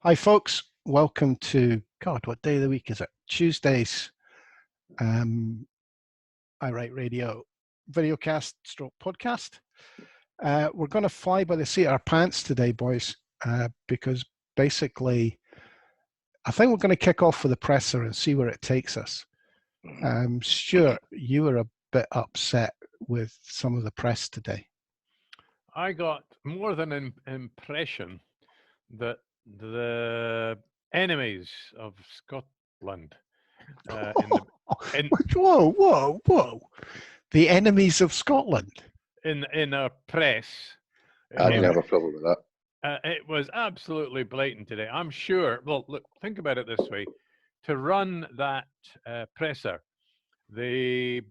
Hi, folks. Welcome to, God, what day of the week is it? Tuesday's I Write Radio videocast stroke podcast. We're going to fly by the seat of our pants today, boys, because basically I think we're going to kick off with the presser and see where it takes us. Stuart, you were a bit upset with some of the press today. I got more than an impression that the enemies of Scotland Whoa. The enemies of Scotland. in our press. I don't have a problem with that. It was absolutely blatant today. I'm sure. Well, look, think about it this way: to run that presser, the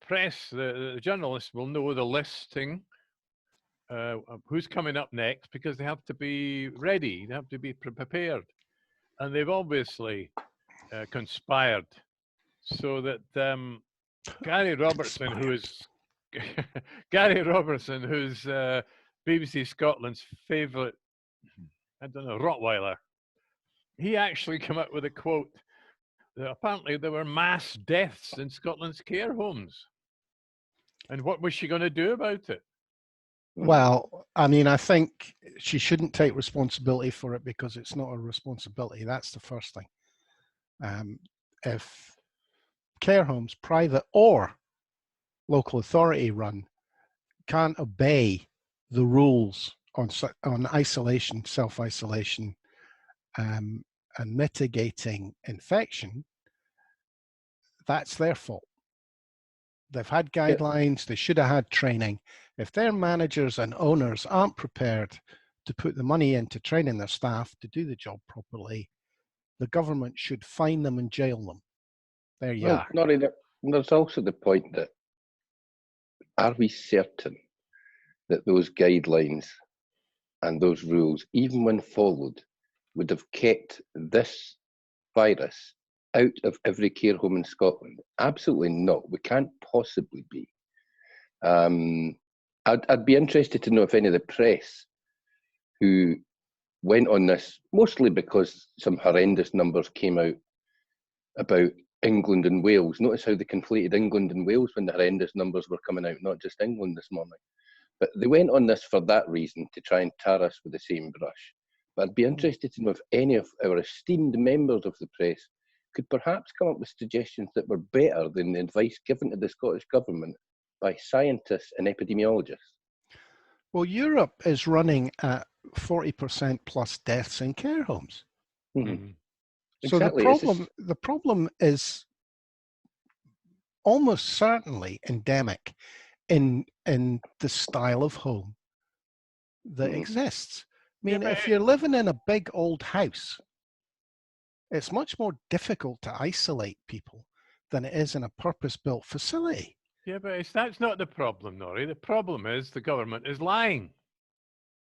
press, the journalists will know the listing. Who's coming up next, because they have to be ready, they have to be prepared, and they've obviously conspired so that Gary Robertson, who's BBC Scotland's favourite, I don't know, Rottweiler, he actually came up with a quote that apparently there were mass deaths in Scotland's care homes, and what was she going to do about it? Well, I mean, I think she shouldn't take responsibility for it because it's not a responsibility. That's the first thing. If care homes, private or local authority run, can't obey the rules on isolation, self-isolation, and mitigating infection, that's their fault. They've had guidelines, they should have had training. If their managers and owners aren't prepared to put the money into training their staff to do the job properly, the government should fine them and jail them. There you are. There's also the point that, are we certain that those guidelines and those rules, even when followed, would have kept this virus out of every care home in Scotland? Absolutely not. We can't possibly be. I'd be interested to know if any of the press who went on this, mostly because some horrendous numbers came out about England and Wales. Notice how they conflated England and Wales when the horrendous numbers were coming out, not just England this morning. But they went on this for that reason, to try and tar us with the same brush. But I'd be interested to know if any of our esteemed members of the press could perhaps come up with suggestions that were better than the advice given to the Scottish Government by scientists and epidemiologists. Well, Europe is running at 40% plus deaths in care homes. Mm-hmm. So exactly. the problem is almost certainly endemic in the style of home that exists. I mean, if you're living in a big old house, it's much more difficult to isolate people than it is in a purpose-built facility. Yeah, but that's not the problem, Norrie. The problem is the government is lying.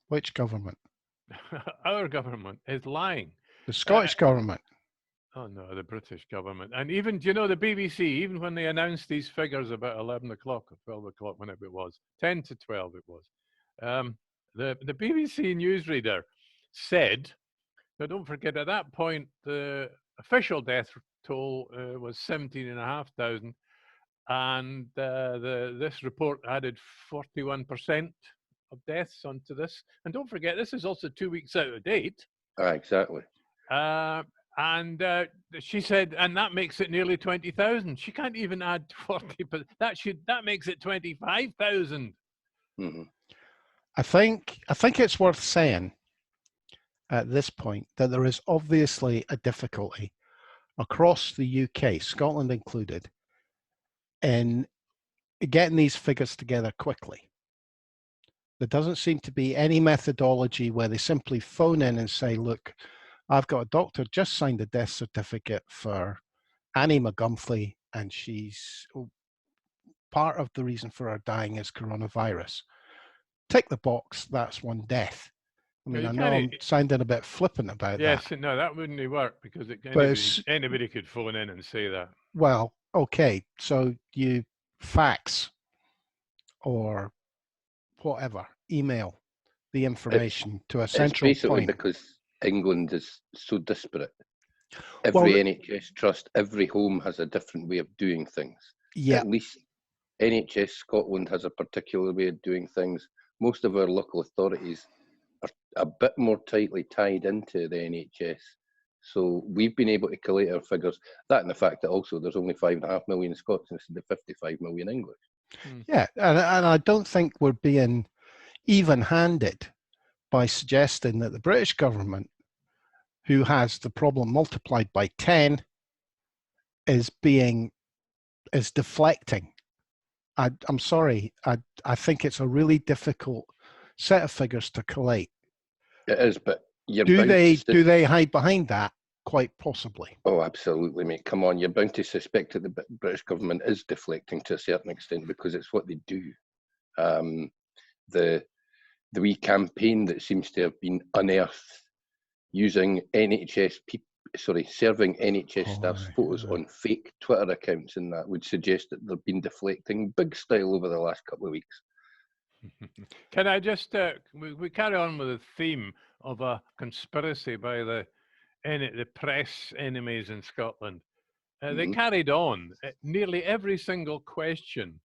Which government? Our government is lying. The Scottish government. Oh, no, the British government. And even, do you know, the BBC, even when they announced these figures about 11 o'clock or 12 o'clock, whenever it was, 10 to 12 it was, the BBC newsreader said, now don't forget, at that point, the official death toll was 17,500, and this report added 41% of deaths onto this. And don't forget, this is also 2 weeks out of date. Exactly. And she said, and that makes it nearly 20,000. She can't even add 40, but that makes it 25,000. Mm-hmm. I think it's worth saying at this point that there is obviously a difficulty across the UK, Scotland included, in getting these figures together quickly. There doesn't seem to be any methodology where they simply phone in and say, look, I've got a doctor just signed a death certificate for Annie McGumphley, and she's part of the reason for her dying is coronavirus. Tick the box, that's one death. I mean, I know I'm sounding a bit flippant about that. Yes, no, that wouldn't work because anybody could phone in and say that. Well, okay, so you fax or whatever, email the information to a central point. Because England is so disparate. Every NHS trust, every home has a different way of doing things. Yeah. At least NHS Scotland has a particular way of doing things. Most of our local authorities are a bit more tightly tied into the NHS. So we've been able to collate our figures. That and the fact that also there's only 5.5 million Scots instead of 55 million English. Yeah, and I don't think we're being even-handed by suggesting that the British government, who has the problem multiplied by 10, is deflecting. I'm sorry. I think it's a really difficult set of figures to collate. It is, but do they hide behind that? Quite possibly. Oh, absolutely, mate. Come on, you're bound to suspect that the British government is deflecting to a certain extent because it's what they do. The wee campaign that seems to have been unearthed using serving NHS staff's photos on fake Twitter accounts, and that would suggest that they've been deflecting big style over the last couple of weeks. Can I just, we carry on with the theme of a conspiracy by the press enemies in Scotland. They carried on. Nearly every single question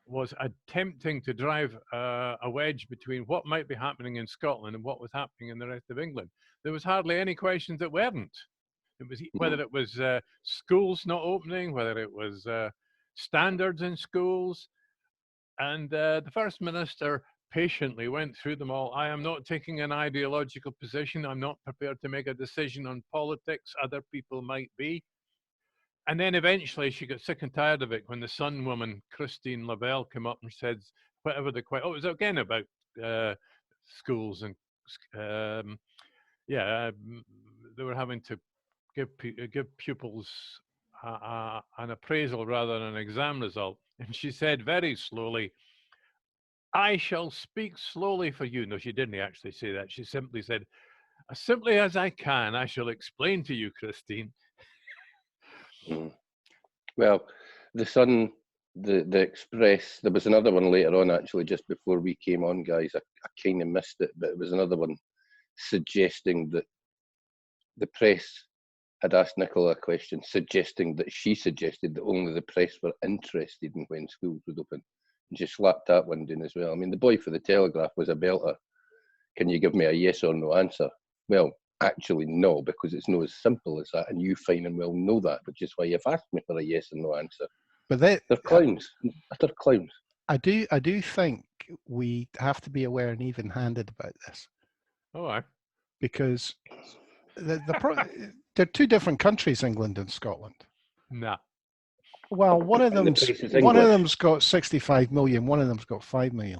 was attempting to drive a wedge between what might be happening in Scotland and what was happening in the rest of England. There was hardly any questions that weren't. It was whether it was schools not opening, whether it was standards in schools. And the First Minister patiently went through them all. I am not taking an ideological position. I'm not prepared to make a decision on politics. Other people might be. And then eventually she got sick and tired of it when the Sun woman, Christine Lavelle, came up and said, whatever the question, it was again about schools and, they were having to give pupils an appraisal rather than an exam result. And she said very slowly, I shall speak slowly for you. No, she didn't actually say that. She simply said, as simply as I can, I shall explain to you, Christine. Well, the Sun, the Express, there was another one later on actually just before we came on, guys. I kind of missed it, but it was another one suggesting that the press had asked Nicola a question, suggesting that she suggested that only the press were interested in when schools would open. And she slapped that one down as well. I mean, the boy for the Telegraph was a belter. Can you give me a yes or no answer? Well, actually, no, because it's not as simple as that, and you fine and well know that, which is why you've asked me for a yes or no answer. But they're clowns. They're clowns. I do think we have to be aware and even-handed about this. Oh, aye. Because they're two different countries, England and Scotland. Nah. Well, one of them's got 65 million, one of them's got 5 million.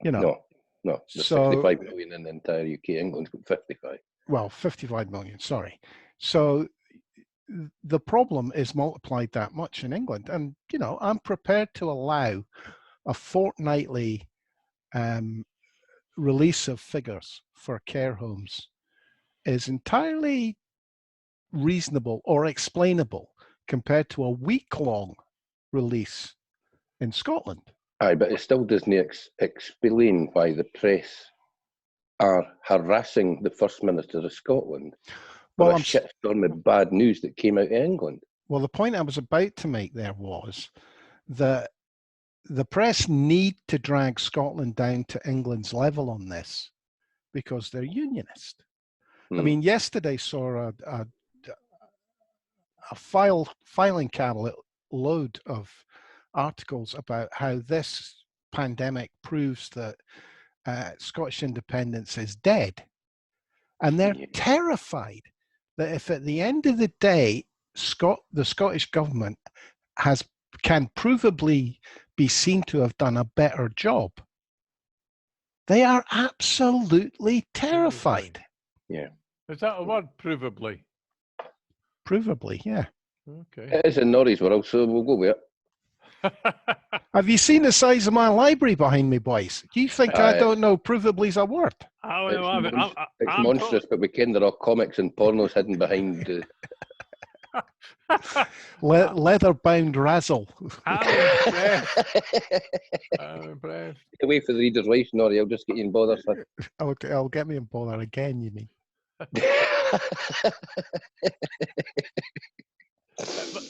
You know. No. There's 65 million in the entire UK. England's got 55. Well, 55 million, sorry. So the problem is multiplied that much in England. And, you know, I'm prepared to allow a fortnightly release of figures for care homes is entirely reasonable or explainable compared to a week-long release in Scotland. Aye, but it still doesn't explain why the press are harassing the First Minister of Scotland for a shitstorm of bad news that came out of England. Well, the point I was about to make there was that the press need to drag Scotland down to England's level on this because they're unionist. I mean, yesterday saw a filing cabinet load of articles about how this pandemic proves that Scottish independence is dead. And they're terrified that if at the end of the day, the Scottish government can provably be seen to have done a better job, they are absolutely terrified. Yeah. Is that a word, provably? Provably, yeah. Okay. It is in Norrie's world, so we'll go with it. Have you seen the size of my library behind me, boys? Do you think I don't know provably a word? It's monstrous, but we ken there are comics and pornos hidden behind the... Leather-bound razzle. I'm impressed. Away for the reader's life, Norrie. I'll just get you in bother, sir. Okay, I'll get me in bother again, you mean?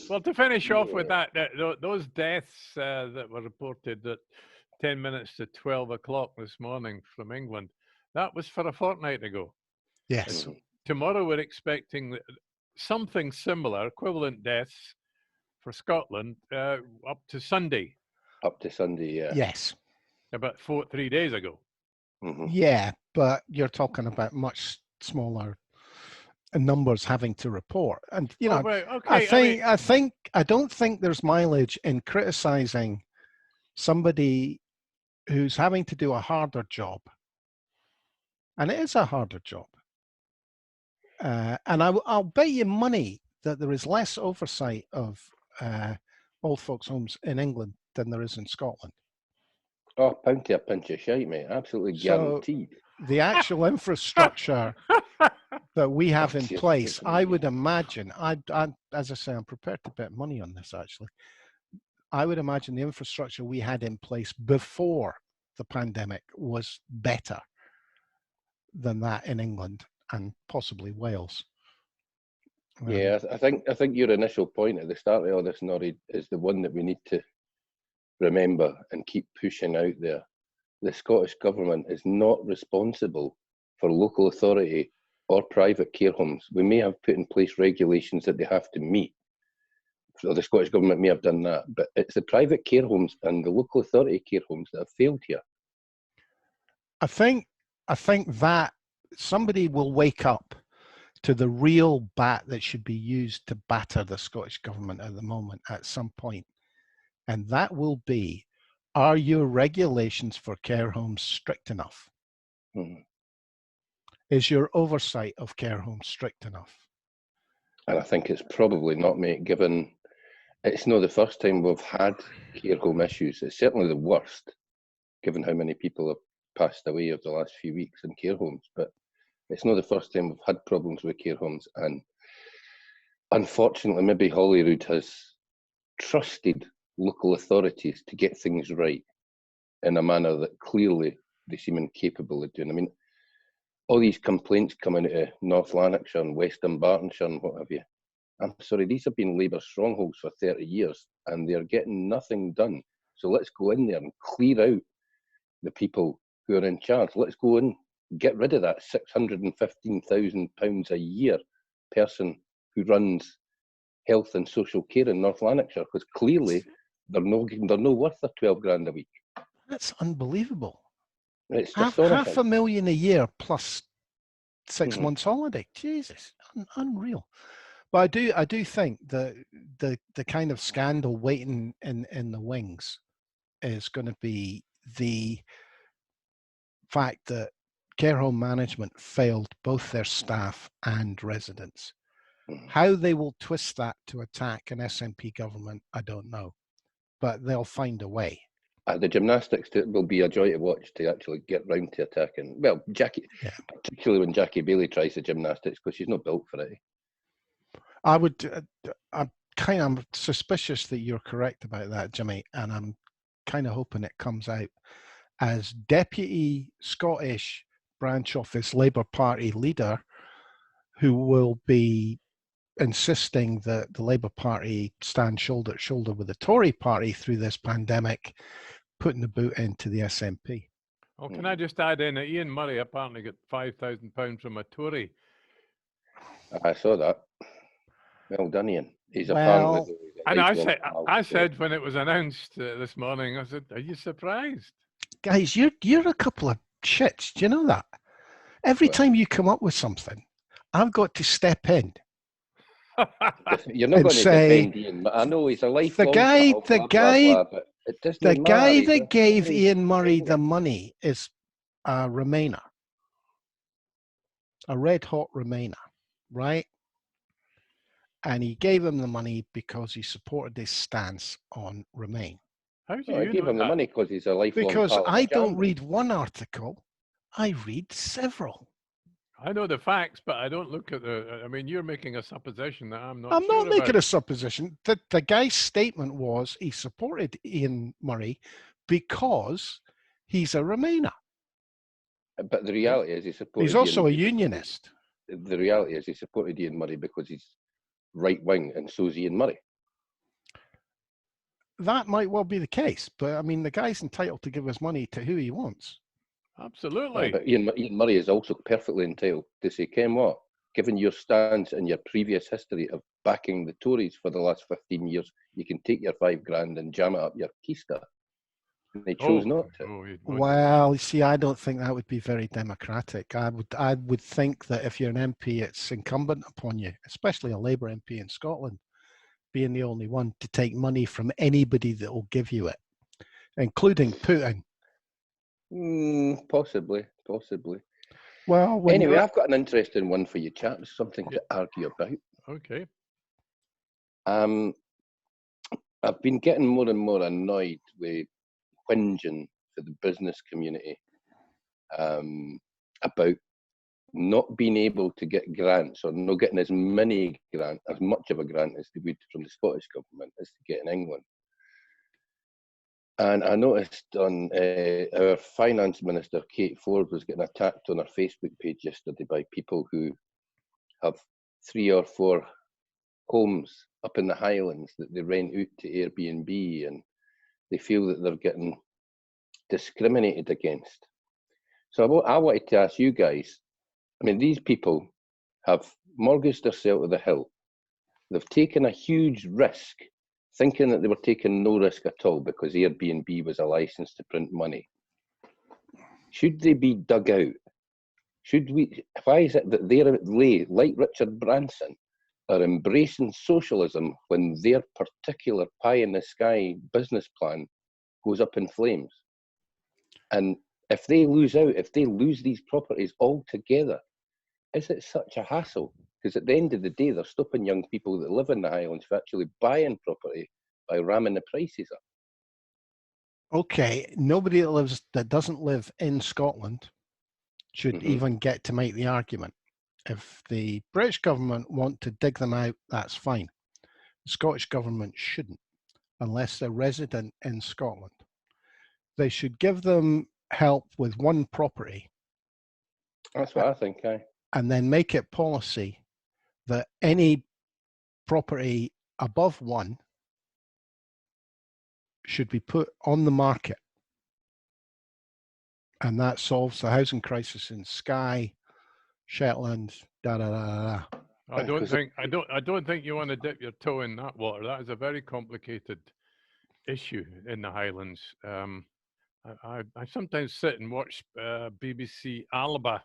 Well, to finish off with that, those deaths that were reported at 10 minutes to 12 o'clock this morning from England, that was for a fortnight ago. Yes. Tomorrow we're expecting something similar, equivalent deaths for Scotland up to Sunday. Up to Sunday, yeah. Yes. About 3 days ago. Yeah, but you're talking about much smaller numbers having to report, and you know, right, okay. I don't think there's mileage in criticizing somebody who's having to do a harder job, and it is a harder job. And I'll bet you money that there is less oversight of old folks' homes in England than there is in Scotland. Oh, pound to a pinch of shite, mate. Absolutely guaranteed. The actual infrastructure that we have in place, I would imagine, as I say, I'm prepared to bet money on this actually. I would imagine the infrastructure we had in place before the pandemic was better than that in England and possibly Wales. Yeah, I think your initial point at the start of all this, Norrie, is the one that we need to remember and keep pushing out there. The Scottish Government is not responsible for local authority or private care homes. We may have put in place regulations that they have to meet. So the Scottish Government may have done that, but it's the private care homes and the local authority care homes that have failed here. I think that somebody will wake up to the real bat that should be used to batter the Scottish Government at the moment at some point. And that will be, are your regulations for care homes strict enough? Is your oversight of care homes strict enough? And I think it's probably not, mate, given it's not the first time we've had care home issues. It's certainly the worst, given how many people have passed away over the last few weeks in care homes. But it's not the first time we've had problems with care homes. And unfortunately, maybe Holyrood has trusted local authorities to get things right in a manner that clearly they seem incapable of doing. I mean, all these complaints coming out of North Lanarkshire and West Dunbartonshire and what have you. I'm sorry, these have been Labour strongholds for 30 years and they're getting nothing done. So let's go in there and clear out the people who are in charge. Let's go in, get rid of that £615,000 a year person who runs health and social care in North Lanarkshire, because clearly they're no worth their 12 grand a week. That's unbelievable. It's half a million a year plus 6 months holiday. Jesus, unreal. But I do think the kind of scandal waiting in the wings is going to be the fact that care home management failed both their staff and residents. How they will twist that to attack an SNP government, I don't know, but they'll find a way. The gymnastics will be a joy to watch to actually get round to attacking. Well, Jackie, particularly when Jackie Bailey tries the gymnastics, because she's not built for it. I'm suspicious that you're correct about that, Jimmy, and I'm kind of hoping it comes out. As Deputy Scottish Branch Office Labour Party leader, who will be insisting that the Labour Party stand shoulder to shoulder with the Tory party through this pandemic, putting the boot into the SNP. Well, can I just add in that Ian Murray apparently got £5,000 from a Tory? I saw that. Well done, Ian. He's apparently. And I said when it was announced this morning, I said, "Are you surprised?" Guys, you're a couple of shits. Do you know that? Every time you come up with something, I've got to step in. You're not going to defend Ian. I know he's a lifelong the guy that gave Ian Murray the money is a Remainer, a red hot Remainer, right? And he gave him the money because he supported his stance on Remain. How do you give him the money because he's a lifelong. Because I don't read one article, I read several. I know the facts, but I don't look at the. I mean, you're making a supposition that I'm not. I'm not making a supposition. The guy's statement was he supported Ian Murray because he's a Remainer. But the reality is, he's also a unionist. the reality is he supported Ian Murray because he's right wing, and so's Ian Murray. That might well be the case, but I mean, the guy's entitled to give his money to who he wants. Absolutely. But Ian Murray is also perfectly entitled to say, Ken, what? Given your stance and your previous history of backing the Tories for the last 15 years, you can take your $5,000 and jam it up your keister. And they chose not to. Well, you see, I don't think that would be very democratic. I would think that if you're an MP, it's incumbent upon you, especially a Labour MP in Scotland, being the only one to take money from anybody that will give you it, including Putin. Possibly. Well, anyway, I've got an interesting one for you, chaps. Something to argue about. Okay. I've been getting more and more annoyed with whinging for the business community about not being able to get grants, or not getting as much of a grant as they would from the Scottish government as to get in England. And I noticed on our finance minister, Kate Ford, was getting attacked on her Facebook page yesterday by people who have 3 or 4 homes up in the Highlands that they rent out to Airbnb, and they feel that they're getting discriminated against. So I wanted to ask you guys, I mean, these people have mortgaged themselves to the hilt. They've taken a huge risk, thinking that they were taking no risk at all because Airbnb was a license to print money. Should they be dug out? Why is it that they're like Richard Branson, are embracing socialism when their particular pie-in-the-sky business plan goes up in flames? And if they lose these properties altogether, is it such a hassle? Because at the end of the day, they're stopping young people that live in the Highlands from actually buying property by ramming the prices up. Okay, nobody that doesn't live in Scotland should even get to make the argument. If the British government want to dig them out, that's fine. The Scottish government shouldn't, unless they're resident in Scotland. They should give them help with one property. That's what I think, and then make it policy that any property above 1 should be put on the market. And that solves the housing crisis in Skye, Shetland, I don't think you want to dip your toe in that water. That is a very complicated issue in the Highlands. I sometimes sit and watch BBC Alba,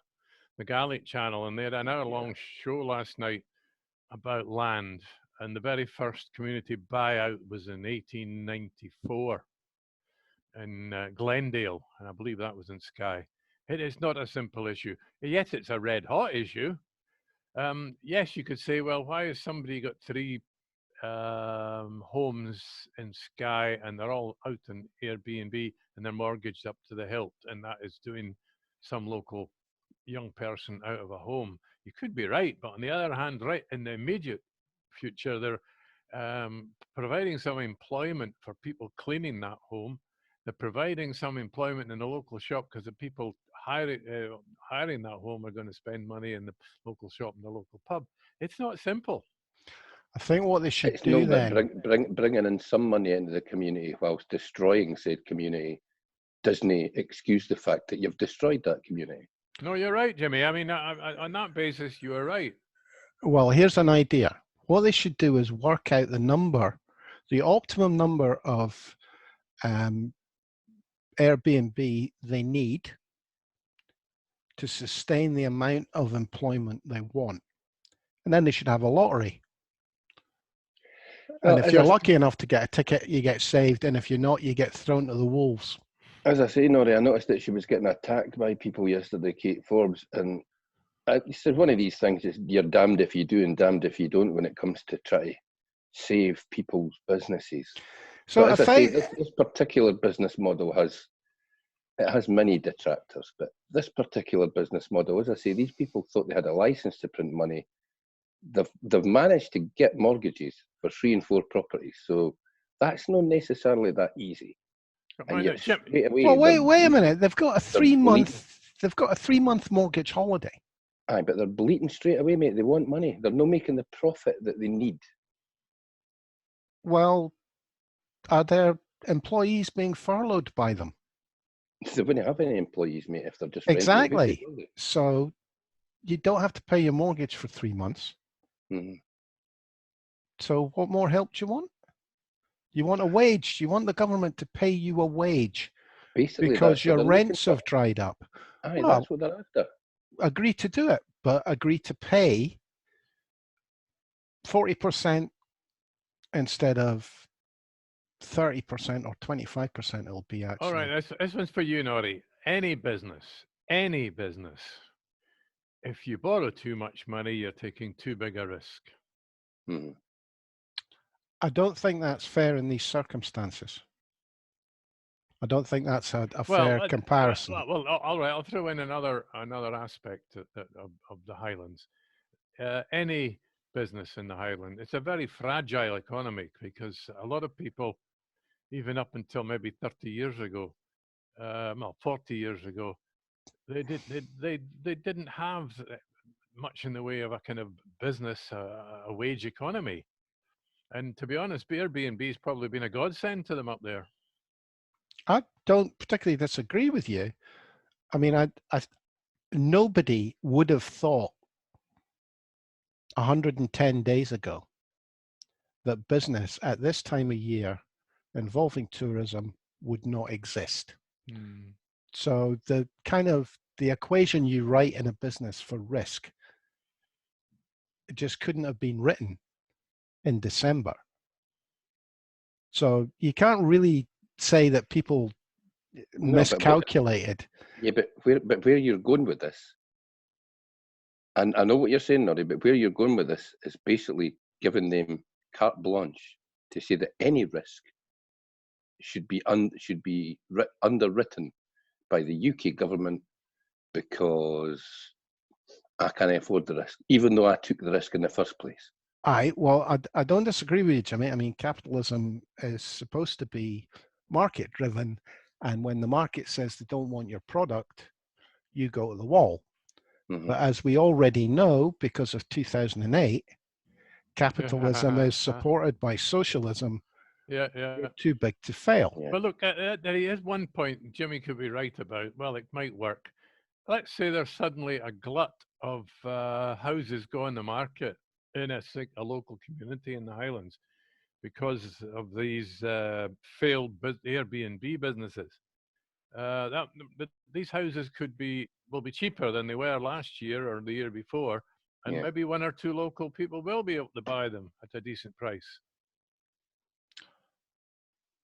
the Gaelic channel, and they had an hour-long show last night about land. And the very first community buyout was in 1894 in Glendale, and I believe that was in Skye. It is not a simple issue, yet it's a red-hot issue. Yes, you could say, well, why has somebody got 3 homes in Skye and they're all out in Airbnb and they're mortgaged up to the hilt, and that is doing some local young person out of a home? You could be right, but on the other hand, right in the immediate future, they're providing some employment for people cleaning that home. They're providing some employment in the local shop because the people hiring that home are going to spend money in the local shop and the local pub. It's not simple. I think what they should do then... Bringing in some money into the community whilst destroying said community doesn't excuse the fact that you've destroyed that community. No, you're right, Jimmy. I mean, on that basis, you are right. Well, here's an idea. What they should do is work out the optimum number of Airbnb they need to sustain the amount of employment they want. And then they should have a lottery. And if you're lucky enough to get a ticket, you get saved. And if you're not, you get thrown to the wolves. As I say, Norrie, I noticed that she was getting attacked by people yesterday, Kate Forbes. And it's one of these things, is you're damned if you do and damned if you don't when it comes to try to save people's businesses. So as I say, this particular business model has many detractors, but this particular business model, as I say, these people thought they had a license to print money. They've managed to get mortgages for 3 and 4 properties, so that's not necessarily that easy. Well, wait a minute. They've got a 3-month mortgage holiday. Aye, but they're bleating straight away, mate. They want money. They're not making the profit that they need. Well, are their employees being furloughed by them? They wouldn't have any employees, mate, if they're just renting. Exactly. So you don't have to pay your mortgage for 3 months. Mm-hmm. So what more help do you want? You want a wage. You want the government to pay you a wage. Basically, because your rents have dried up. Aye, Well, that's what they're after. Agree to do it, but agree to pay 40% instead of 30% or 25% it'll be actually. All right, this one's for you, Nori. Any business, if you borrow too much money, you're taking too big a risk. Mm-hmm. I don't think that's fair in these circumstances. I don't think that's a fair comparison. Well, all right. I'll throw in another aspect of the Highlands. Any business in the Highlands, it's a very fragile economy because a lot of people, even up until maybe 30 years ago, 40 years ago, they didn't have much in the way of a kind of business, a wage economy. And to be honest, Airbnb's probably been a godsend to them up there. I don't particularly disagree with you. I mean, nobody would have thought 110 days ago that business at this time of year involving tourism would not exist. Mm. So the equation you write in a business for risk, it just couldn't have been written in December. So you can't really say that people miscalculated. But where you're going with this, and I know what you're saying, Nori, but where you're going with this is basically giving them carte blanche to say that any risk should be underwritten by the UK government because I can't afford the risk, even though I took the risk in the first place. I don't disagree with you, Jimmy. I mean, capitalism is supposed to be market driven, and when the market says they don't want your product, you go to the wall. Mm-hmm. But as we already know, because of 2008, capitalism is supported by socialism. Yeah. Too big to fail. Yeah. But look, there is one point Jimmy could be right about. Well, it might work. Let's say there's suddenly a glut of houses go on the market in a local community in the Highlands because of these failed Airbnb businesses. These houses will be cheaper than they were last year or the year before, and maybe one or two local people will be able to buy them at a decent price.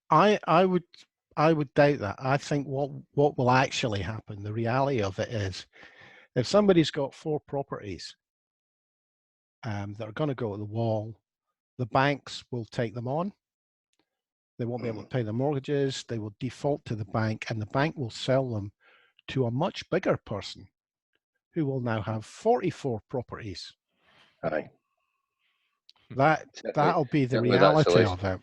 I would doubt that. I think what will actually happen, the reality of it is, if somebody's got 4 properties that are going to go to the wall, the banks will take them on. They won't be able to pay their mortgages. They will default to the bank, and the bank will sell them to a much bigger person who will now have 44 properties. Aye. That'll be the reality of it.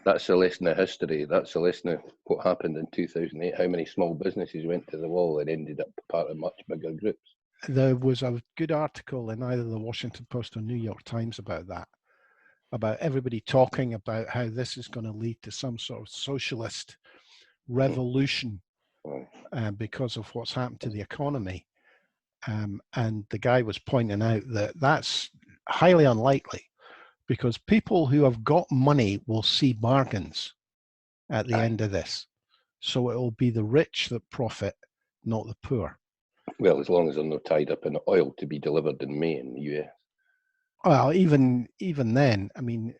That's a lesson of history. That's a lesson of what happened in 2008. How many small businesses went to the wall and ended up part of much bigger groups. There was a good article in either the Washington Post or New York Times about that, about everybody talking about how this is going to lead to some sort of socialist revolution because of what's happened to the economy. And the guy was pointing out that that's highly unlikely, because people who have got money will see bargains at the end of this. So it will be the rich that profit, not the poor. Well, as long as they're not tied up in oil to be delivered in May in the US. Well, even then, I mean,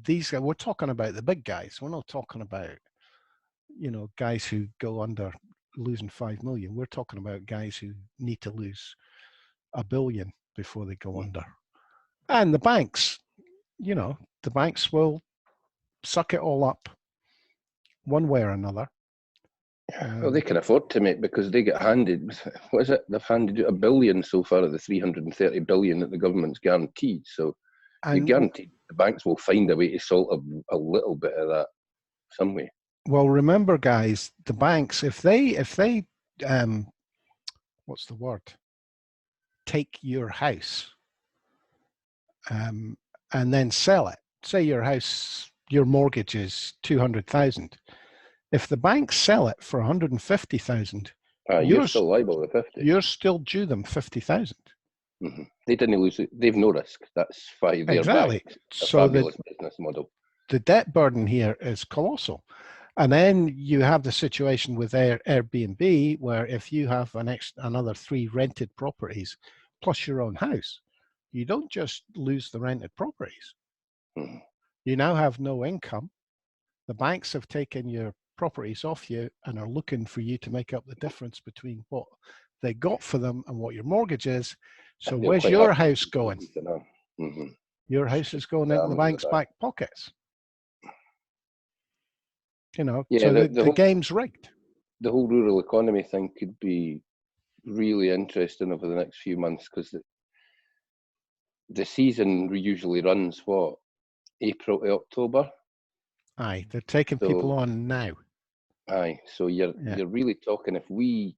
these guys, we're talking about the big guys. We're not talking about, guys who go under losing 5 million. We're talking about guys who need to lose $1 billion before they go under. And the banks, the banks will suck it all up one way or another. Well, they can afford to, mate, because they get handed, what is it? They've handed out $1 billion so far of the $330 billion that the government's guaranteed. So you're guaranteed the banks will find a way to salt a little bit of that some way. Well, remember, guys, the banks, if they what's the word? take your house and then sell it. Say your house, your mortgage is 200,000. If the banks sell it for 150,000, you're still liable to 50. You're still due them 50,000. Mm-hmm. They didn't lose it. They've no risk. That's why they're Exactly. back. So fabulous business model. The debt burden here is colossal. And then you have the situation with Airbnb, where if you have another 3 rented properties plus your own house, you don't just lose the rented properties. Mm-hmm. You now have no income. The banks have taken your properties off you and are looking for you to make up the difference between what they got for them and what your mortgage is. So where's your house going? Mm-hmm. Your house is going into the bank's back pockets. You know, yeah, so the game's rigged. The whole rural economy thing could be really interesting over the next few months, because the season usually runs, what, April to October? Aye, they're taking people on now. Aye, so you're really talking, if we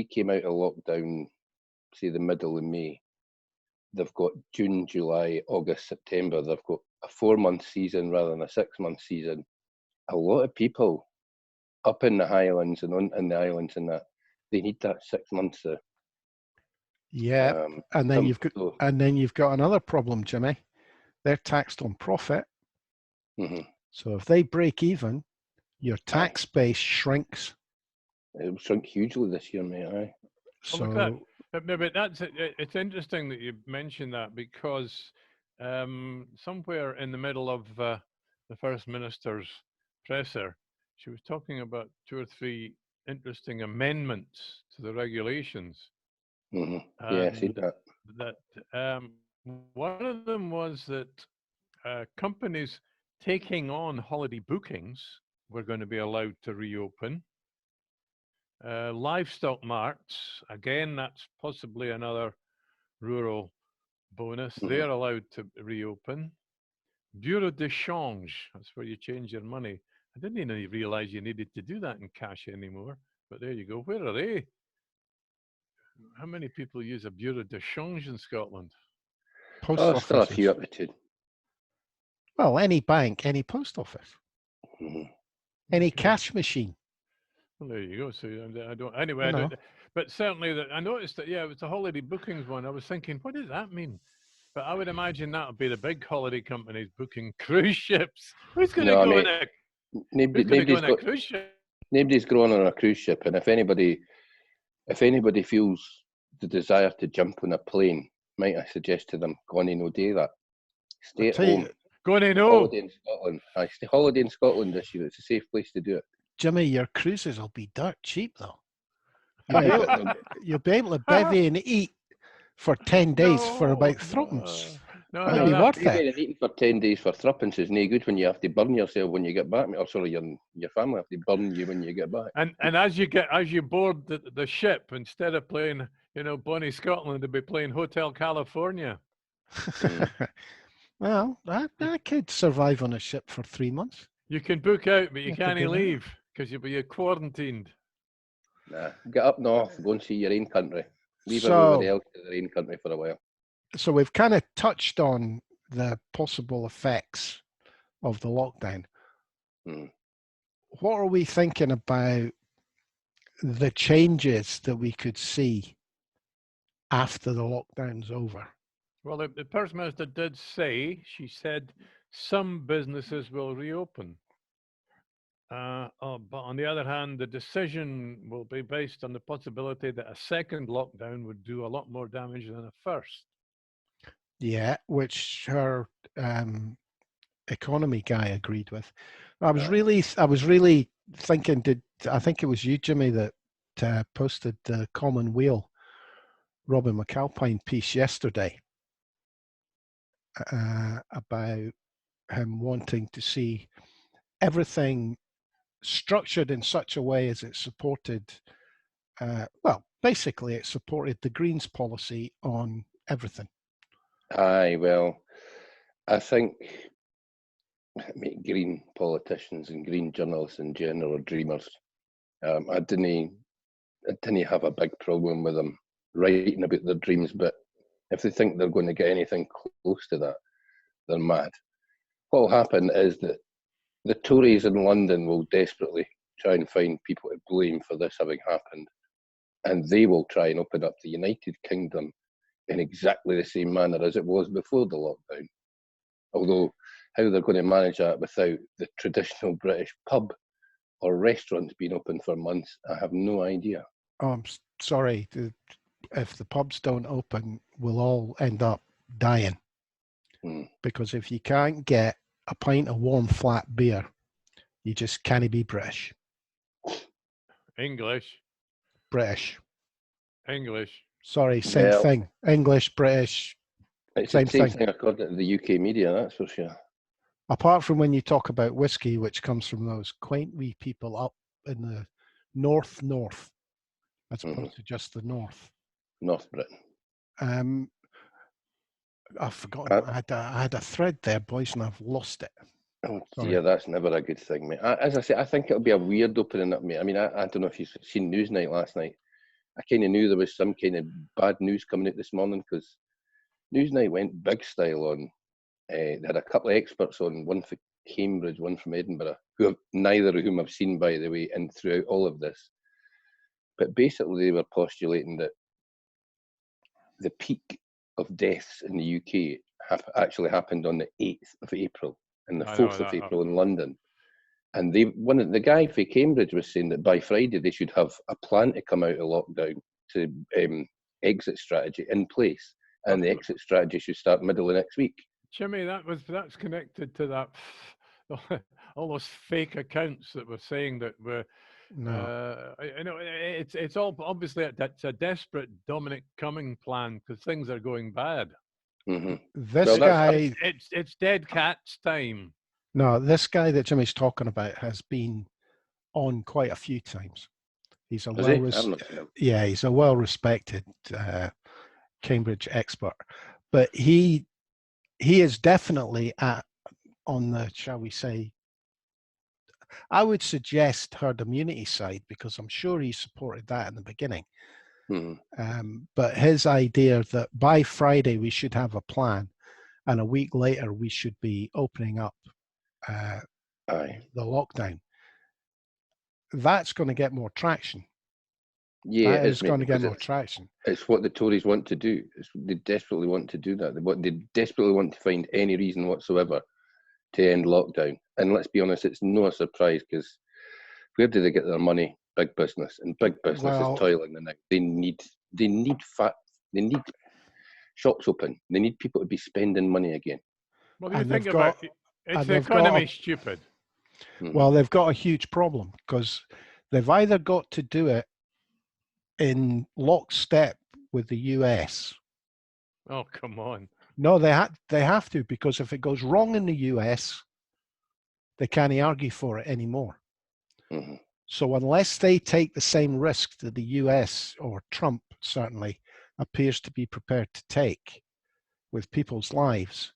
came out of lockdown, say the middle of May, they've got June, July, August, September. They've got a 4-month season rather than a 6-month season. A lot of people up in the Highlands and in the islands and that, they need that 6 months. Yeah, and then you've got another problem, Jimmy. They're taxed on profit. Mm-hmm. So if they break even, your tax base shrinks. It'll shrink hugely this year, mate. Aye. So, but it's interesting that you mentioned that, because somewhere in the middle of the First Minister's presser, she was talking about 2 or 3 interesting amendments to the regulations. Mm-hmm. Yeah, I see that. One of them was that companies taking on holiday bookings were going to be allowed to reopen. Livestock marts, again, that's possibly another rural bonus. Mm-hmm. They're allowed to reopen. Bureau de change, that's where you change your money. I didn't even realize you needed to do that in cash anymore, but there you go. Where are they? How many people use a bureau de change in Scotland? Post offices. Still a few up to. Well, any bank, any post office, any cash machine. Well, there you go. So I don't. Anyway, I don't, but certainly I noticed that. Yeah, it was the holiday bookings one. I was thinking, what does that mean? But I would imagine that would be the big holiday companies booking cruise ships. Who's going to go on a? Cruise ship? Nobody's going on a cruise ship, and if anybody feels the desire to jump on a plane, might I suggest to them, go on and no do that. Stay at home. Go on and holiday in Scotland. Stay holiday in Scotland this year. It's a safe place to do it. Jimmy, your cruises will be dirt cheap though. You'll be able to bevy and eat for 10 days for about threepence. It'll be worth it. Eating for 10 days for threepence is no good when you have to burn yourself when you get back, or sorry, your family have to burn you when you get back. And as you board the ship, instead of playing Bonnie Scotland, they'll be playing Hotel California. Well, I could survive on a ship for 3 months. You can book out, but you can't leave because you'll be quarantined. Nah, get up north, go and see your own country. Leave everybody else to their own country for a while. So we've kind of touched on the possible effects of the lockdown. What are we thinking about the changes that we could see after the lockdown's over? Well, the First Minister did say, she said some businesses will reopen. But on the other hand, the decision will be based on the possibility that a second lockdown would do a lot more damage than a first. Yeah, which her economy guy agreed with. I was really thinking, I think it was you, Jimmy, that posted the Commonweal Robin McAlpine piece yesterday about him wanting to see everything structured in such a way as it supported, basically it supported the Greens policy on everything. Aye, well, I think Green politicians and Green journalists in general are dreamers. I didn't have a big problem with them writing about their dreams, but if they think they're going to get anything close to that, they're mad. What will happen is that the Tories in London will desperately try and find people to blame for this having happened, and they will try and open up the United Kingdom in exactly the same manner as it was before the lockdown. Although how they're going to manage that without the traditional British pub or restaurants being open for months, I have no idea. Oh, I'm sorry. If the pubs don't open, we'll all end up dying. Because if you can't get a pint of warm flat beer, you just can't be British. English. Sorry, same thing. English, British, it's same the same thing. thing according to the UK media, that's for sure. Apart from when you talk about whiskey, which comes from those quaint wee people up in the north, as opposed to just the north. North Britain. I've forgotten. I had a thread there, boys, and I've lost it. Oh, Sorry. yeah, that's never a good thing, mate. As I say, I think it'll be a weird opening up, mate. I mean, I don't know if you've seen Newsnight last night. I kind of knew there was some kind of bad news coming out this morning because Newsnight went big style on. They had a couple of experts on, one for Cambridge, one from Edinburgh, neither of whom I've seen, by the way, and throughout all of this. But basically, they were postulating that the peak of deaths in the UK actually happened on the 8th of April and the 4th of April in London. And the guy for Cambridge was saying that by Friday they should have a plan to come out of lockdown to exit strategy in place, and the exit strategy should start middle of next week. Jimmy, that's connected to that all those fake accounts that were saying that were. No. It's all obviously it's a desperate Dominic Cumming plan because things are going bad. Mm-hmm. This guy, it's dead cat's time. No, this guy that Jimmy's talking about has been on quite a few times. He's a he's a well-respected Cambridge expert, but he is definitely on the, shall we say, I would suggest herd immunity side, because I'm sure he supported that in the beginning. But his idea that by Friday we should have a plan, and a week later we should be opening up the lockdown, that's going to get more traction. Yeah, it's going to get more traction. It's what the Tories want to do. They desperately want to do that. They desperately want to find any reason whatsoever to end lockdown. And let's be honest, it's no surprise, because where do they get their money? Big business, and big business is toiling now. They need shops open. They need people to be spending money again. What do you think about it? It's the economy stupid. Well, they've got a huge problem, because they've either got to do it in lockstep with the US. Oh, come on. No, they have to, because if it goes wrong in the US, they can't argue for it anymore. So unless they take the same risk that the US, or Trump certainly, appears to be prepared to take with people's lives,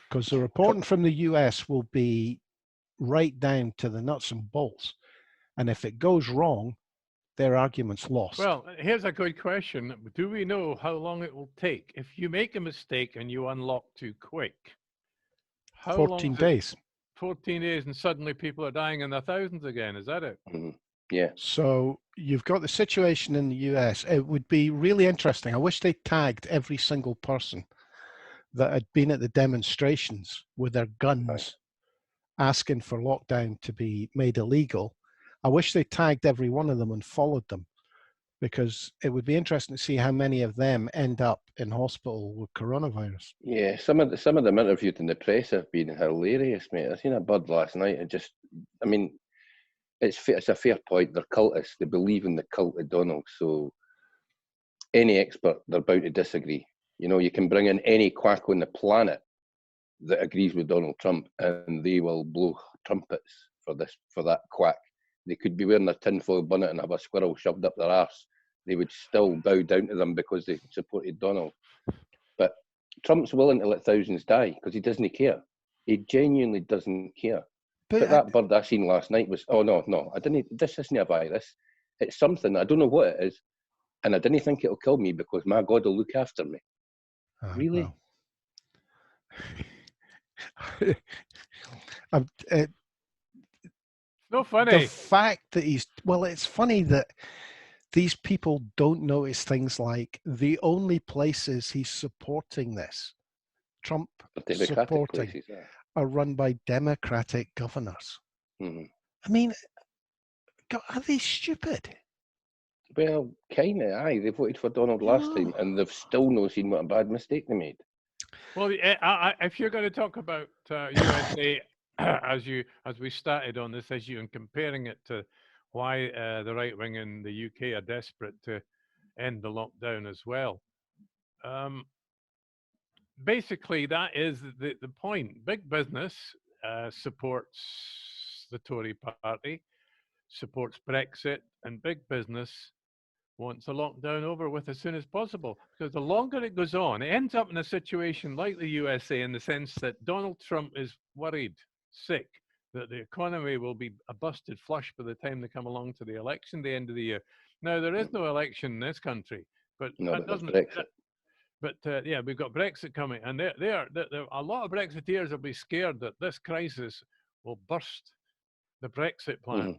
because the reporting from the US will be right down to the nuts and bolts. And if it goes wrong, their argument's lost. Well, here's a good question. Do we know how long it will take? If you make a mistake and you unlock too quick, how 14 days. 14 days, and suddenly people are dying in their thousands again. Is that it? Yeah. So you've got the situation in the US. It would be really interesting. I wish they tagged every single person that had been at the demonstrations with their guns asking for lockdown to be made illegal. I wish they tagged every one of them and followed them, because it would be interesting to see how many of them end up in hospital with coronavirus. Yeah, some of them interviewed in the press have been hilarious, mate. I seen a bird last night. It's a fair point. They're cultists. They believe in the cult of Donald. So any expert, they're bound to disagree. You know, you can bring in any quack on the planet that agrees with Donald Trump, and they will blow trumpets for that quack. They could be wearing a tinfoil bonnet and have a squirrel shoved up their arse. They would still bow down to them because they supported Donald. But Trump's willing to let thousands die because he doesn't care. He genuinely doesn't care. But that bird I seen last night was, oh no, I didn't. This isn't a virus. It's something. I don't know what it is, and I didn't think it'll kill me because my God will look after me. Really? Well. It, No the funny. fact that it's funny that these people don't notice things like the only places he's supporting this, Trump But democratic supporting, places, yeah. are run by Democratic governors. Mm-hmm. I mean, God, are they stupid? Well, kind of, aye. They voted for Donald last time, and they've still not seen what a bad mistake they made. Well, if you're going to talk about USA as we started on this issue and comparing it to why the right wing in the UK are desperate to end the lockdown as well, basically that is the point. Big business supports the Tory party, supports Brexit, and big business wants a lockdown over with as soon as possible. Because the longer it goes on, it ends up in a situation like the USA in the sense that Donald Trump is worried, sick, that the economy will be a busted flush by the time they come along to the election, the end of the year. Now, there is no election in this country, but No, that but there's doesn't. Brexit. But yeah, we've got Brexit coming, and a lot of Brexiteers will be scared that this crisis will burst the Brexit plan. Mm-hmm.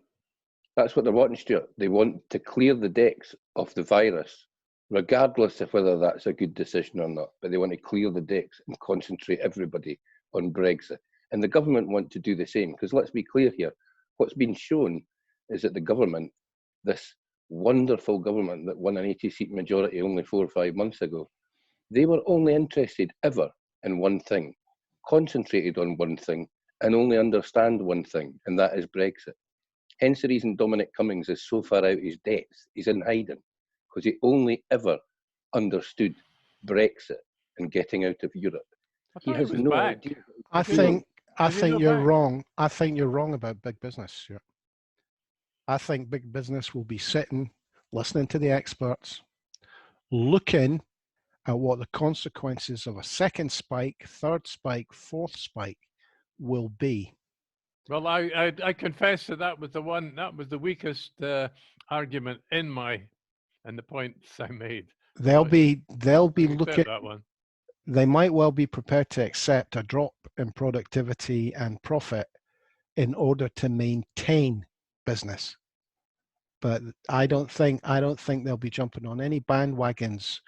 That's what they're wanting, Stuart. They want to clear the decks of the virus, regardless of whether that's a good decision or not. But they want to clear the decks and concentrate everybody on Brexit. And the government want to do the same, because let's be clear here. What's been shown is that the government, this wonderful government that won an 80-seat majority only 4 or 5 months ago, they were only interested ever in one thing, concentrated on one thing, and only understand one thing, and that is Brexit. Hence the reason Dominic Cummings is so far out his depths. He's in hiding because he only ever understood Brexit and getting out of Europe. He has no idea. I think you're wrong. I think you're wrong about big business. Stuart. I think big business will be sitting, listening to the experts, looking at what the consequences of a second spike, third spike, fourth spike will be. Well, I confess that was the weakest argument in the points I made. They'll be looking. That one. They might well be prepared to accept a drop in productivity and profit in order to maintain business. But I don't think they'll be jumping on any bandwagons.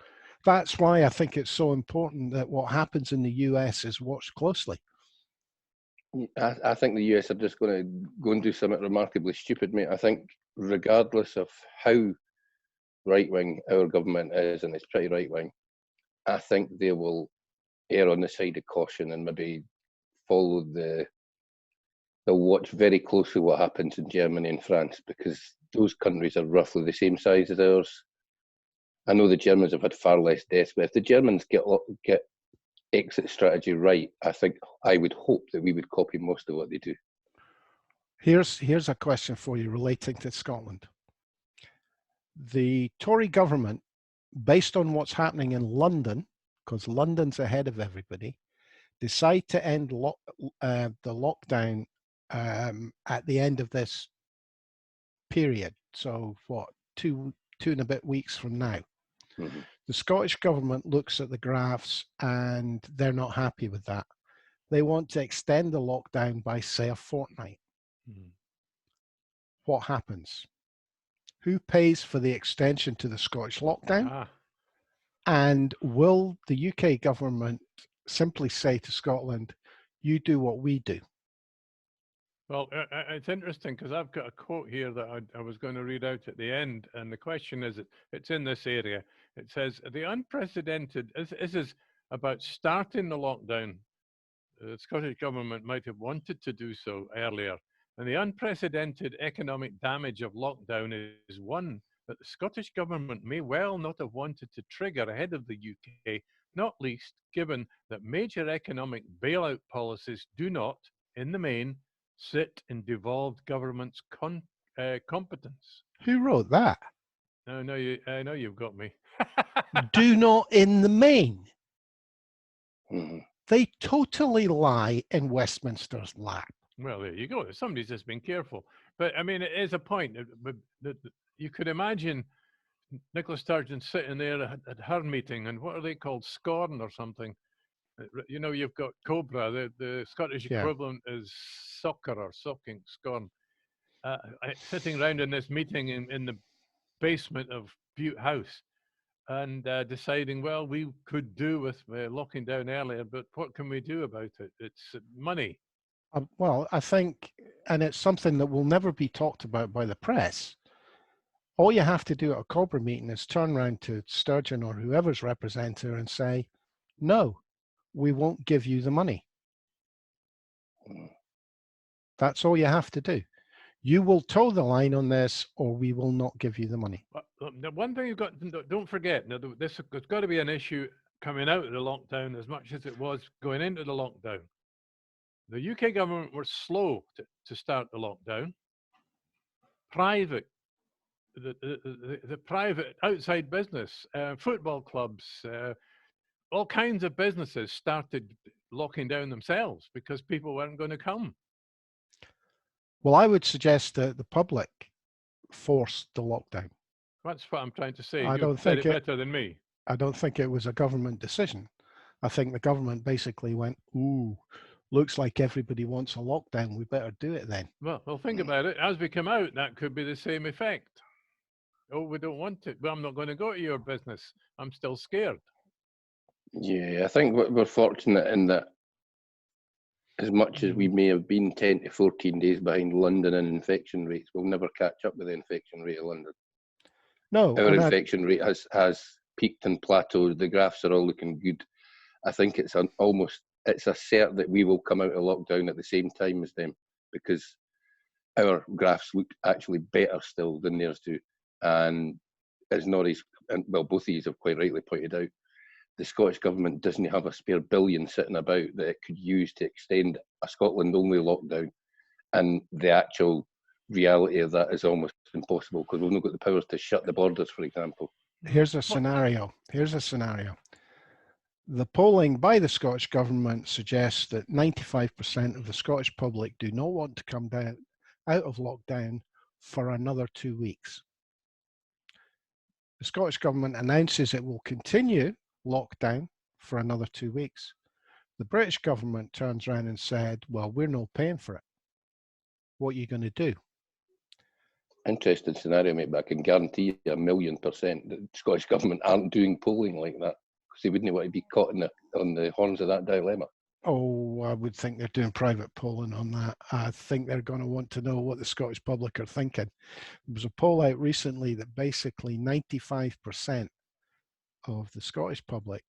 That's why I think it's so important that what happens in the US is watched closely. I think the US are just going to go and do something remarkably stupid, mate. I think regardless of how right-wing our government is, and it's pretty right-wing, I think they will err on the side of caution and maybe follow they'll watch very closely what happens in Germany and France, because those countries are roughly the same size as ours. I know the Germans have had far less deaths, but if the Germans get exit strategy right, I would hope that we would copy most of what they do. Here's a question for you relating to Scotland. The Tory government, based on what's happening in London, because London's ahead of everybody, decide to end the lockdown at the end of this period. So what, two and a bit weeks from now. Mm-hmm. The Scottish government looks at the graphs and they're not happy with that. They want to extend the lockdown by, say, a fortnight. Mm-hmm. What happens? Who pays for the extension to the Scottish lockdown? And will the UK government simply say to Scotland, you do what we do? Well, it's interesting because I've got a quote here that I was going to read out at the end. And the question is, it's in this area. It says, the unprecedented, this is about starting the lockdown. The Scottish government might have wanted to do so earlier. And the unprecedented economic damage of lockdown is one that the Scottish government may well not have wanted to trigger ahead of the UK, not least given that major economic bailout policies do not, in the main, sit in devolved government's competence. Who wrote that? I know you've got me. Do not in the main. Mm-hmm. They totally lie in Westminster's lap. Well, there you go. Somebody's just been careful. But I mean, it is a point. You could imagine Nicola Sturgeon sitting there at her meeting, and what are they called? Scorn or something. You know, you've got Cobra, the Scottish Yeah. equivalent is Soccer or Socking, Scorn. Sitting around in this meeting in the basement of Butte House and deciding, well, we could do with locking down earlier, but what can we do about it? It's money. Well, I think, and it's something that will never be talked about by the press. All you have to do at a Cobra meeting is turn around to Sturgeon or whoever's representing her and say, no, we won't give you the money. That's all you have to do. You will toe the line on this or we will not give you the money. The one thing you've got, don't forget, now there's got to be an issue coming out of the lockdown as much as it was going into the lockdown. The UK government were slow to start the lockdown. Private, the private outside business, football clubs, all kinds of businesses started locking down themselves because people weren't going to come. Well, I would suggest that the public forced the lockdown. That's what I'm trying to say. I You don't said think it better than me. I don't think it was a government decision. I think the government basically went, ooh, looks like everybody wants a lockdown. We better do it then. Well, think about it. As we come out, that could be the same effect. Oh, we don't want it. Well, I'm not going to go to your business. I'm still scared. Yeah, I think we're fortunate in that as much as we may have been 10 to 14 days behind London in infection rates, we'll never catch up with the infection rate of London. No. Our infection rate has peaked and plateaued. The graphs are all looking good. I think it's a cert that we will come out of lockdown at the same time as them, because our graphs look actually better still than theirs do. And as Norris, and well, both of you have quite rightly pointed out, the Scottish government doesn't have a spare billion sitting about that it could use to extend a Scotland-only lockdown. And the actual reality of that is almost impossible because we've not got the powers to shut the borders, for example. Here's a scenario. The polling by the Scottish government suggests that 95% of the Scottish public do not want to come out of lockdown for another 2 weeks. The Scottish government announces it will continue lockdown for another 2 weeks. The British government turns around and said, well, we're not paying for it. What are you going to do? Interesting scenario, mate, but I can guarantee you 1,000,000% that the Scottish government aren't doing polling like that because they wouldn't want to be caught on the horns of that dilemma. Oh, I would think they're doing private polling on that. I think they're going to want to know what the Scottish public are thinking. There was a poll out recently that basically 95% of the Scottish public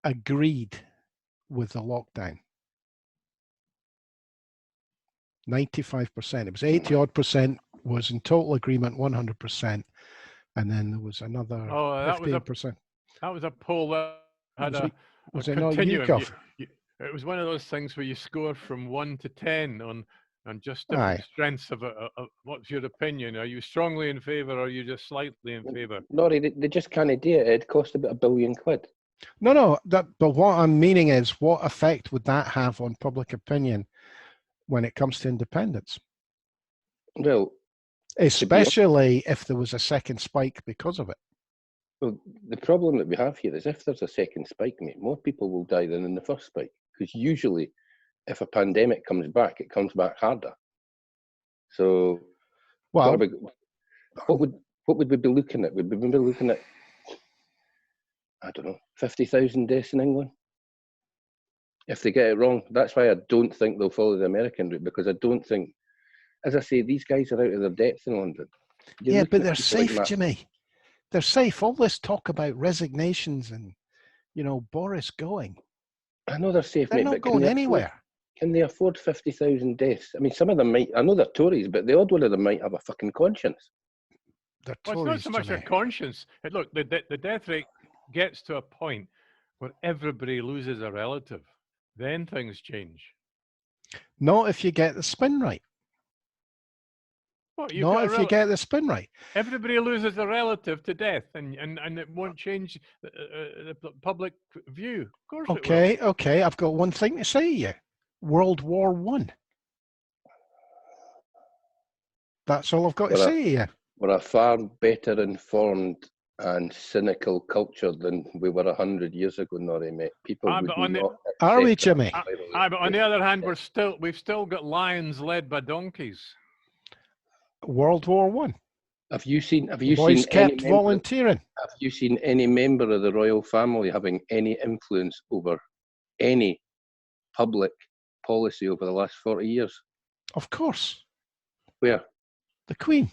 agreed with the lockdown. 95%. It was 80-odd% was in total agreement, 100%. And then there was another 15%. That was a poll that had a continuum. It was one of those things where you score from 1 to 10 on just different strengths of what's your opinion? Are you strongly in favour or are you just slightly in favour? Laurie, they just can't do it. It'd cost about £1 billion. No, but what I'm meaning is, what effect would that have on public opinion when it comes to independence? Well, especially if there was a second spike because of it. Well, the problem that we have here is if there's a second spike, mate, more people will die than in the first spike. Because usually, if a pandemic comes back, it comes back harder. So, well, what would we be looking at? Would we be looking at, I don't know, 50,000 deaths in England? If they get it wrong, that's why I don't think they'll follow the American route, because I don't think, as I say, these guys are out of their depth in London. Yeah, but they're safe, like Jimmy. They're safe. All this talk about resignations and, Boris going. I know they're safe, they're mate, not but going anywhere. Can they afford 50,000 deaths? I mean, some of them might. I know they're Tories, but the odd one of them might have a fucking conscience. They're Tories, it's not so much their conscience. Look, the death rate gets to a point where everybody loses a relative. Then things change. Not if you get the spin right. Not if you get the spin right. Everybody loses a relative to death, and it won't change the public view. Of course it will. Okay. I've got one thing to say to you. World War I. That's all I've got to say to you. we're a far better informed and cynical culture than we were 100 years ago, Norrie, mate. People would not Are we, accept Jimmy? that. But on the other hand, we've still got lions led by donkeys. World War One. Have you seen Boys kept volunteering. Have you seen any member of the royal family having any influence over any public policy over the last 40 years? Of course. Where? The Queen.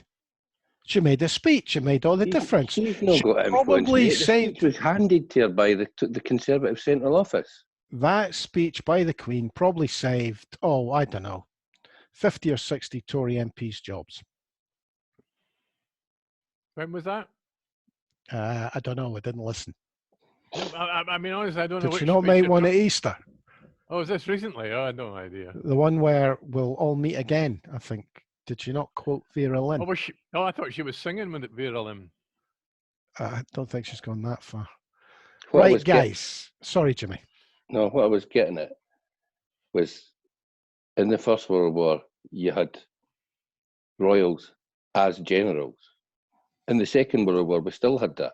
She made a speech. She made all the difference. She's not got influence. Probably The speech was handed to her by the Conservative Central Office. That speech by the Queen probably saved, I don't know, 50 or 60 Tory MPs' jobs. When was that? I don't know. I didn't listen. I mean, honestly, I don't know. Did she not make one at Easter? Oh, is this recently? Oh, I had no idea. The one where we'll all meet again, I think. Did she not quote Vera Lynn? I thought she was singing with Vera Lynn. I don't think she's gone that far. What right, guys. Sorry, Jimmy. No, what I was getting at was in the First World War, you had royals as generals. In the Second World War, we still had that.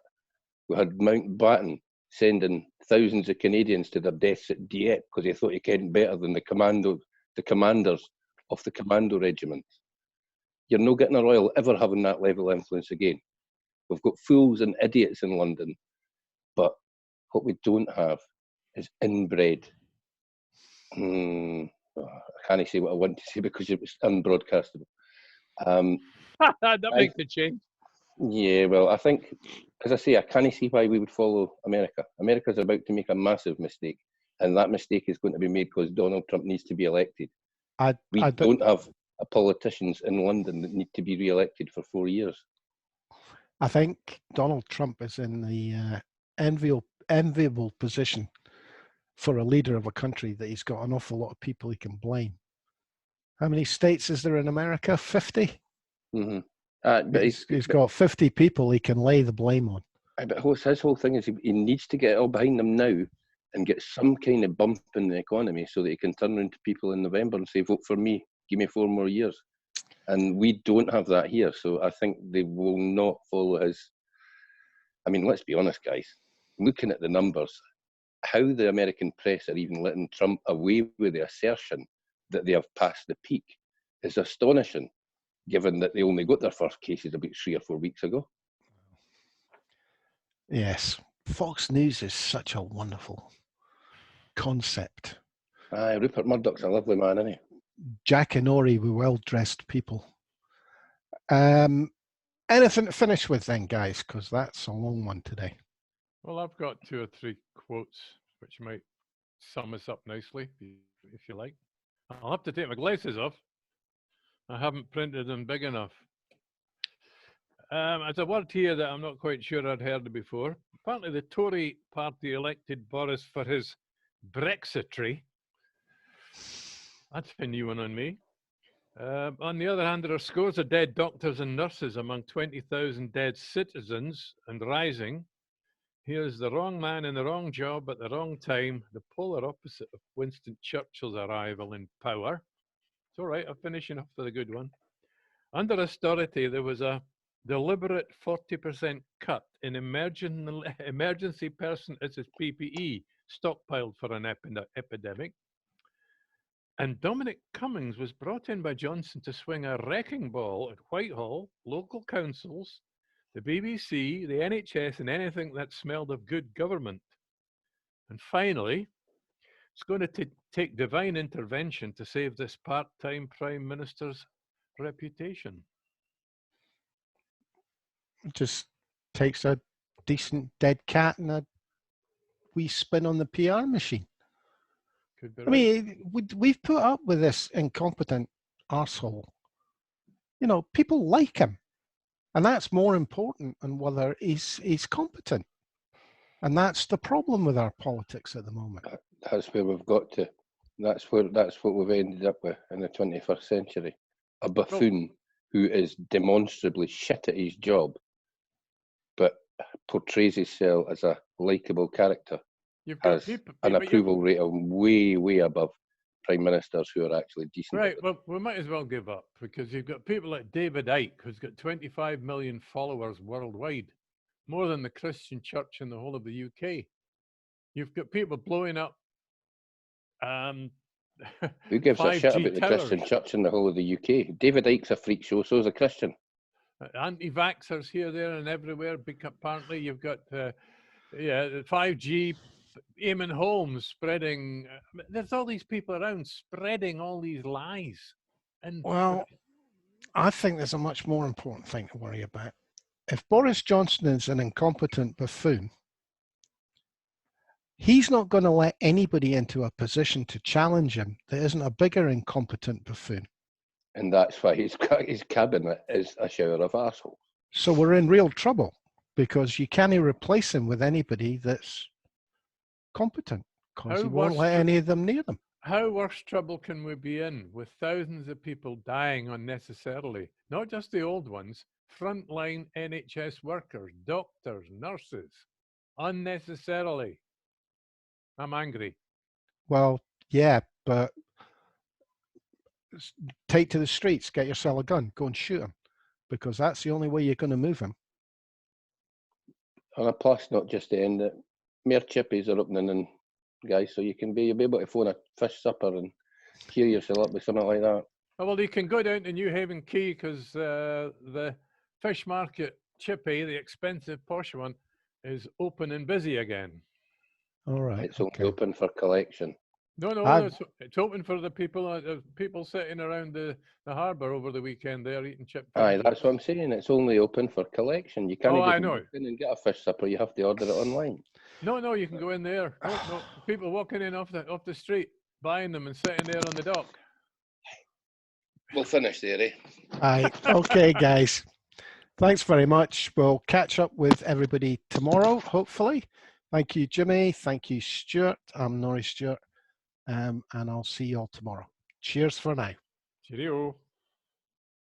We had Mountbatten sending thousands of Canadians to their deaths at Dieppe because he thought he kenned better than the commanders of the commando regiments. You're not getting a royal ever having that level of influence again. We've got fools and idiots in London, but what we don't have is inbred. I can't say what I want to say because it was unbroadcastable. That makes a change. Yeah, well, I think, as I say, I can't see why we would follow America. America's about to make a massive mistake, and that mistake is going to be made because Donald Trump needs to be elected. We don't have politicians in London that need to be re-elected for 4 years. I think Donald Trump is in the enviable position for a leader of a country that he's got an awful lot of people he can blame. How many states is there in America? 50? Mm-hmm. But he's got 50 people he can lay the blame on. But his whole thing is he needs to get it all behind him now and get some kind of bump in the economy so that he can turn around to people in November and say, vote for me, give me 4 more years. And we don't have that here. So I think they will not follow his. I mean, let's be honest, guys. Looking at the numbers, how the American press are even letting Trump away with the assertion that they have passed the peak is astonishing, given that they only got their first cases about 3 or 4 weeks ago. Yes. Fox News is such a wonderful concept. Aye, Rupert Murdoch's a lovely man, isn't he? Jack and Ori were well-dressed people. Anything to finish with then, guys? Because that's a long one today. Well, I've got 2 or 3 quotes which might sum us up nicely, if you like. I'll have to take my glasses off. I haven't printed them big enough. There's a word here that I'm not quite sure I'd heard before. Apparently the Tory party elected Boris for his Brexitry. That's a new one on me. On the other hand, there are scores of dead doctors and nurses among 20,000 dead citizens and rising. Here's the wrong man in the wrong job at the wrong time, the polar opposite of Winston Churchill's arrival in power. It's all right, I'm finishing off with a good one. Under austerity, there was a deliberate 40% cut in emergency person as PPE stockpiled for an epidemic. And Dominic Cummings was brought in by Johnson to swing a wrecking ball at Whitehall, local councils, the BBC, the NHS, and anything that smelled of good government. And finally, it's going to take divine intervention to save this part-time Prime Minister's reputation. It just takes a decent dead cat and a wee spin on the PR machine. Could be I right. mean, we've put up with this incompetent arsehole. You know, people like him. And that's more important than whether he's competent. And that's the problem with our politics at the moment. That's where we've got to. That's what we've ended up with in the 21st century. A buffoon who is demonstrably shit at his job, but portrays himself as a likeable character. Has an approval rate of way, way above prime ministers who are actually decent. Right, well, we might as well give up because you've got people like David Icke, who's got 25 million followers worldwide, more than the Christian church in the whole of the UK. You've got people blowing up Who gives a shit 5G about the towers. Christian church in the whole of the UK? David Icke's a freak show, so is a Christian. Anti-vaxxers here, there, and everywhere. Apparently, you've got 5G. Eamon Holmes spreading. There's all these people around spreading all these lies. And Well, I think there's a much more important thing to worry about. If Boris Johnson is an incompetent buffoon, he's not going to let anybody into a position to challenge him that isn't a bigger incompetent buffoon. And that's why his cabinet is a shower of assholes. So we're in real trouble because you can't replace him with anybody that's competent because he won't let any of them near them. How worse trouble can we be in with thousands of people dying unnecessarily? Not just the old ones, frontline NHS workers, doctors, nurses, unnecessarily. I'm angry. Well, yeah, but take to the streets, get yourself a gun, go and shoot him, because that's the only way you're going to move him. And a plus, not just the end, that more chippies are opening, and guys, so you'll be able to phone a fish supper and cheer yourself up with something like that. Oh, well, you can go down to New Haven Quay because the fish market chippy, the expensive posh one, is open and busy again. All right. It's only open for collection. No, it's open for the people sitting around the harbour over the weekend there eating chip. Aye, that's what I'm saying. It's only open for collection. You can't I just know. go in and get a fish supper. You have to order it online. No, you can go in there. No, people walking in off the street, buying them and sitting there on the dock. We'll finish there, eh? Aye. Okay, guys. Thanks very much. We'll catch up with everybody tomorrow, hopefully. Thank you, Jimmy. Thank you, Stuart. I'm Norrie Stewart. And I'll see you all tomorrow. Cheers for now. Cheerio.